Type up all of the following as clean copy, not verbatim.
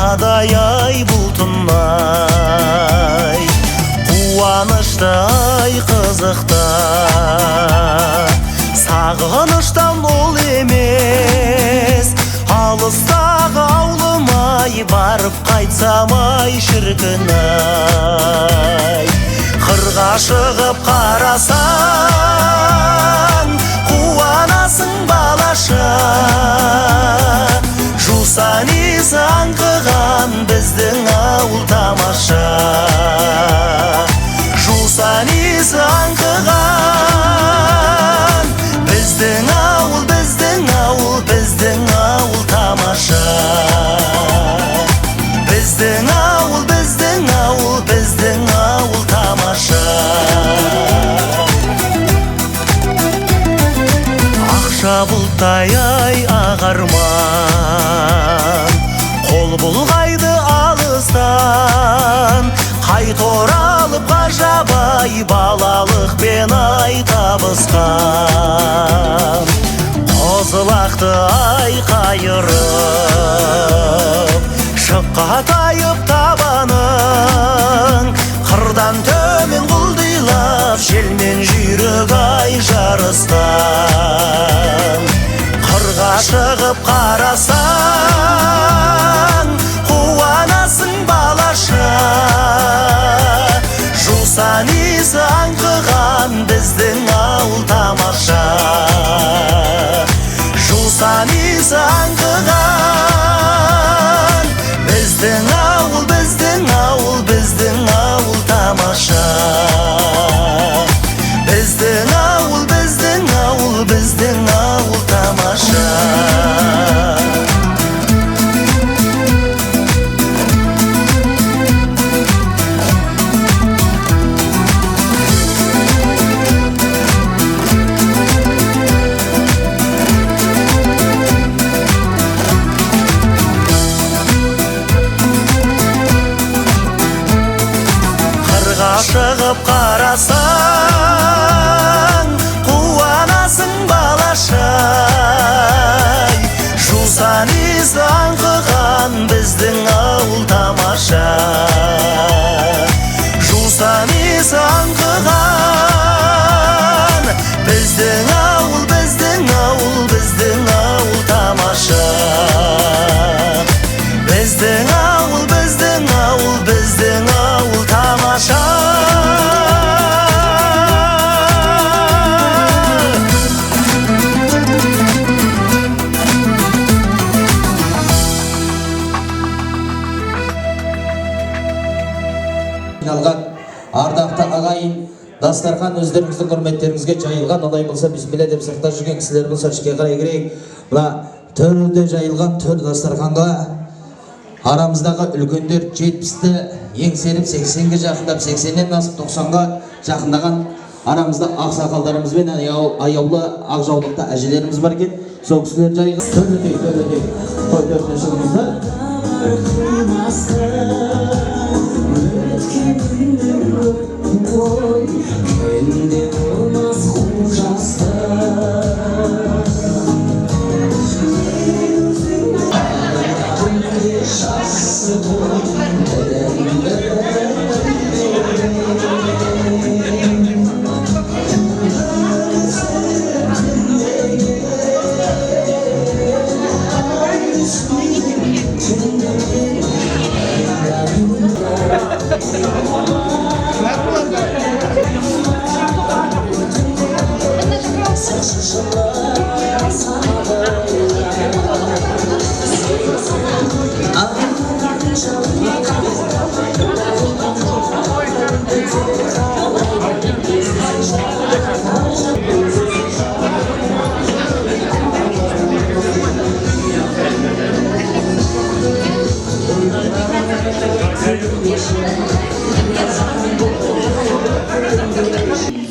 аспадай ай бұлтынай, қуанышты ай қызықта, сағыныштан ол емес, алыстағы аулымай барып қайтсам ай шіркін-ай. Қырға шығып қарасаң, қуанасың балаша, жусан иісі аңқыған біздің ауыл тамаша. Жусан иісі аңқыған біздің ауыл, біздің ауыл, біздің ауыл тамаша. Біздің ауыл, біздің ауыл, біздің ауыл тамаша. Ақша бұлттай ай ағарман, қол бұлғайды алыстан, қайт оралып ғажабай балалықпен ай табысқан. Қозылақты ай қайырып, шыққа тайып табаның, қырдан төмен құлдилап желмен жүйрік ай жарысқан. Қырға шығып қарасаң, қуанасың балаша, жусан иісі аңқыған біздің ауыл тамаша. Жусан иісі аңқыған біздің ауыл, біздің ауыл, біздің ауыл тамаша. Біздің ауыл, біздің ауыл, біздің ауыл тамаша. Шығып қарасаң, қуанасың балаша, жусан иісі аңқыған біздің ауыл тамаша. Жусан иісі аңқыған біздің ауыл, біздің ауыл, біздің ауыл тамаша. Біздің ауыл, біздің ауыл, біздің ауыл тамаша. Ардақты ағайын, дастархан өздеріңіздің құрметтеріңізге жайылған, олай болса бисмилля деп сыртта жүрген кісілер болса ішке қарай кірейік. Мына төрде жайылған төр дастарханға арамыздағы үлкендер 70-ті еңсеріп 80-ге жақындап, 80-нен асып 90-ға жақындаған арамызда ақсақалдарымыз бен аяулы ақжаулықта әжелеріміз бар екен. Сол кісілер жайылған төрде той төрде шығыңыздар.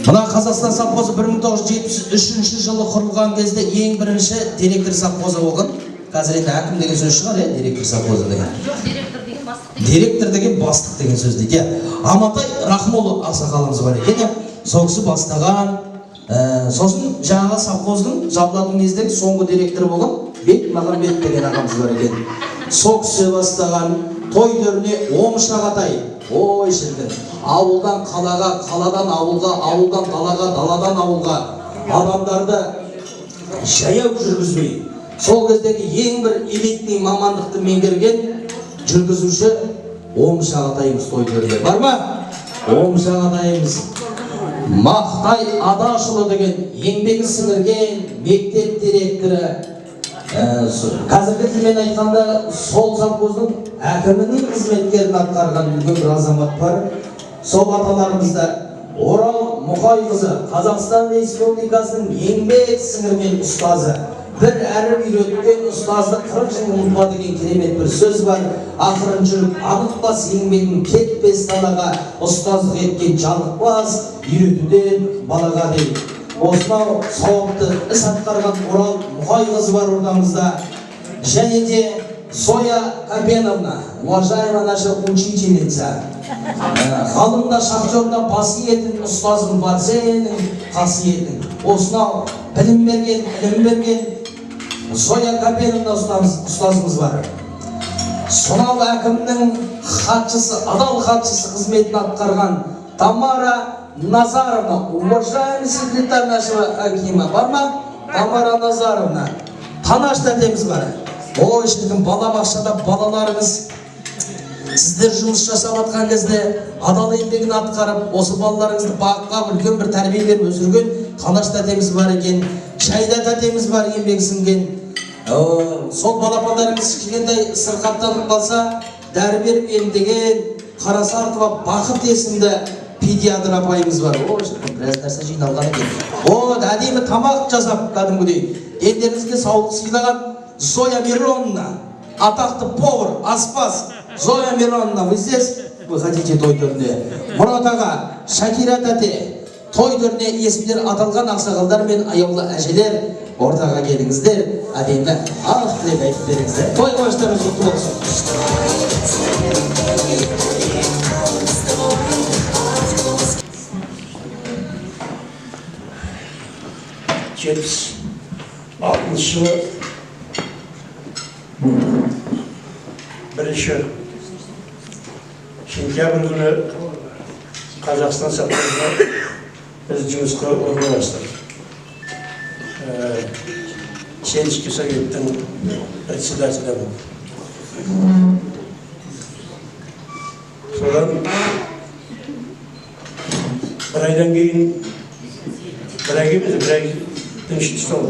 Мына Қазақстан совхозы 1973 жылы құрылған кезде ең бірінші директор совхозы болған. Қазір енді әкім деген сөз шығар, директор совхозы деген. Директор деген бастық деген сөз дейді. Амантай Рахымұлы ақсақалымыз бар екен. Сол кісі бастаған. Сосын жаңағы совхоздың жабылатын кездегі соңғы директор болған Бекмағамбет деген ағамыз бар екен. сок түсе бастаған той төріне оң шағатай. Ой шіркін, ауылдан қалаға, қаладан ауылға, ауылдан далаға, даладан ауылға адамдарды жаяу жүргізбей, сол кездегі ең бір элитный мамандықты меңгерген жүргізуші оң шағатайымыз той төрінде. Бар ма? Оң шағатайымыз Мақтай Адашұлы деген еңбегі сіңірген мектеп директоры, қазіргі тілмен айтқанда сол совхоздың әкімінің қызметкерін атқарған үлкен бір азамат бар. Сол аталарымызда Орал Мұқайқызы, Қазақстан Республикасының еңбек сіңірген ұстазы, бір әріп үйреткен ұстазды 40 жыл ұмытпа деген керемет бір сөз бар. Ақырын жүріп анықпас еңбегін кетпес далаға, ұстаздық еткен жалықпас үйретуден балаға дейді. Осынау сауапты іс атқарған Орал Мұқайқызы бар ордамызда. Және де Зоя Капеновна, уважаемая наша учительница, ғалымда шахтерда қасиетін, ұстазың бар, сенің қасиетің. Осынау білім берген Зоя Капеновна ұстазымыз бар. Сонау әкімнің хатшысы, адал хатшысы қызметін атқарған Тамара Назаровна, уважаемый секретарь нашего Акима, бар ма? Тамара Назаровна, Танаш тәтеміз бар. Ой, шіркін, балабақшада балаларыңыз сіздер жұмыс жасап атқан кезде адал еңбегін атқарып, осы балаларыңызды бағытқа үлкен бір тәрбие беріп өсірген Танаш тәтеміз бар екен, Шайда тәтеміз бар, еңбегі сіңген. Сол балапандарыңыз кішкентай сырқаттанып қалса, дәрі беріп емдеген Қарасартова Бақыт есімді педиатр апайымыз бар. О, біраз нәрсе жиналған екен. О, әдемі тамақ жасап кәдімгідей елдеріңізге саулық сыйлаған Зоя Мироновна, атақты повар, аспаз Зоя Мироновна, вы здесь? Вы хотите той төріне? Мұрат аға, Шакира тәте, той төріне есімдер аталған ақсақалдар мен аяулы әжелер ортаға келіңіздер, әдемі ақ тілек айтып беріңіздер. Той қуаныштарыңыз құтты болсын. Жылы бірінші сентябрь күні Қазақстан совхозына біз жұмысқа орналастық. Сельский советтің председателі болып. Содан бір айдан кейін, бір ай емес, бір айдың ішінде сол.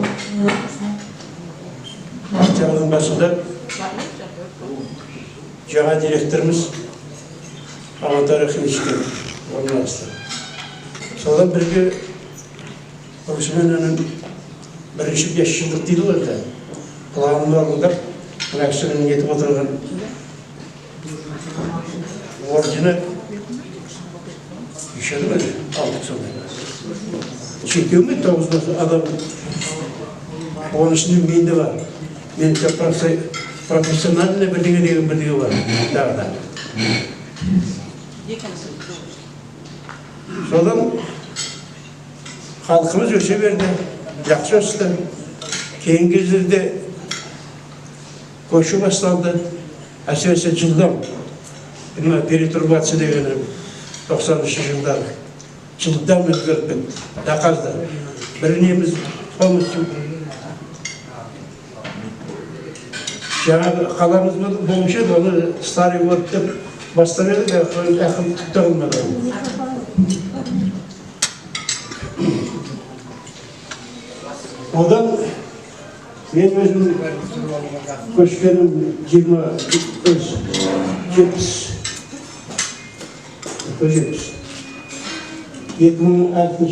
Жаңаның басында жаңа директорымыз Амантар Ахмечке орналасты. Содан бірге Осыменің бірінші 5 жылдық дейді ғой да. Планын орындап, мына кісінің етіп отырған ордені үшеді ме? Алдық сондай. Шекеу ме? 9 адам. Оның ішінде мен де бар. Мен профессиональный бірдеңе бар. Дағыда. Содан халқымыз өсе берді, жақсы өсті. Кейін кездерде көшу басталды. Әсіресе жылдам. Перетурбация дегені 90-шы жылдар. Жылдам өзгеріп кетті. Дақазда. Бірінеміз полностью жаңағы қаламыз болушы еді, оны старый өрт деп бастап еді, әкім түкті қылмады. Одан мен өзім көшкенім 2006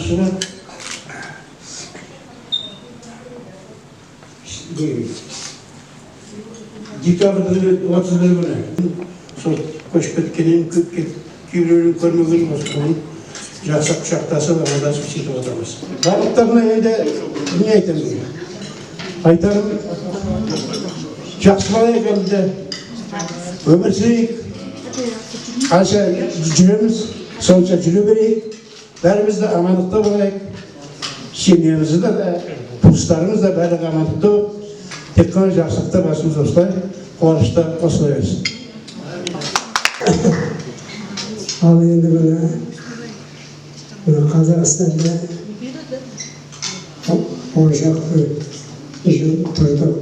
жылы декабрьдің 30 күні сол көшіп кеткеннен кейбіреуін көрмеген осыған жақсы құшақтасып амандасып сөйтіп отырмыз. Барлықтарына енді не айтамын? Айтарым, жақсы бала екенді өмір сүрейік, қанша жүреміз, сонша жүре берейік, бәріміз де амандықта болайық, семьямызды да, туыстарымыз да бәрі амандықта болып, тек қана жақсылықта басымыз осылай қуанышта қосыла берсін. Ал енді мына Қазақстанда 10 шақты жыл тұрдық.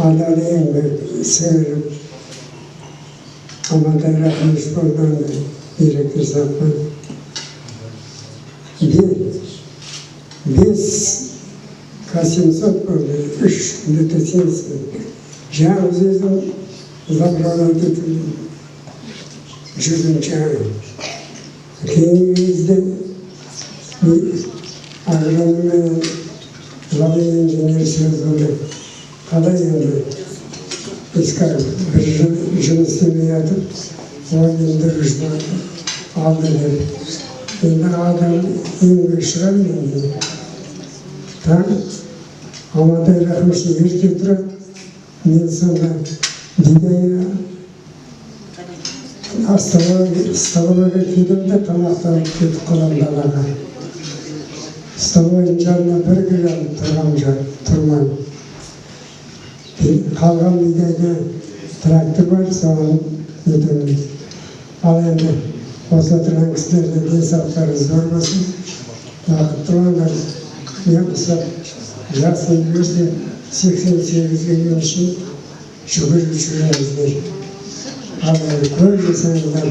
Адал еңбек сіңіріп, Амантай Рахмешболданды директор сапқан. 5 800 болды, 3 литосенсі. Жаңыз өзім забралады тұрдым. Жүрдім жаңы. Кейінімізде агрономия ғалым инженер сөз болды. Қалай енді біз бір жыл жұмыс істемей жатып, ойымды ұшты алды деп. Енді адам еңбек шығар енді. Таң Амантай Рахмешев ерте тұрады. Мен сонда Дидайға столовойға келдім де тамақтанып кетіп қалам далаға. Столовойдың жанына бір кіріп тұрмай. Қалған бидайда трактор бар, соған өтемін. Ал енді осы отырған кісілерді денсаулықтары зор болсын, бақытты болыңдар. Мен құсап жасын өзі 88-ге келген үшін жүгіріп жүреміздер. Ал енді көп жасаңыздар,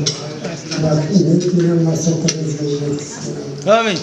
бақытты мақсаттарыңызға жеткізіңіздер. Амин.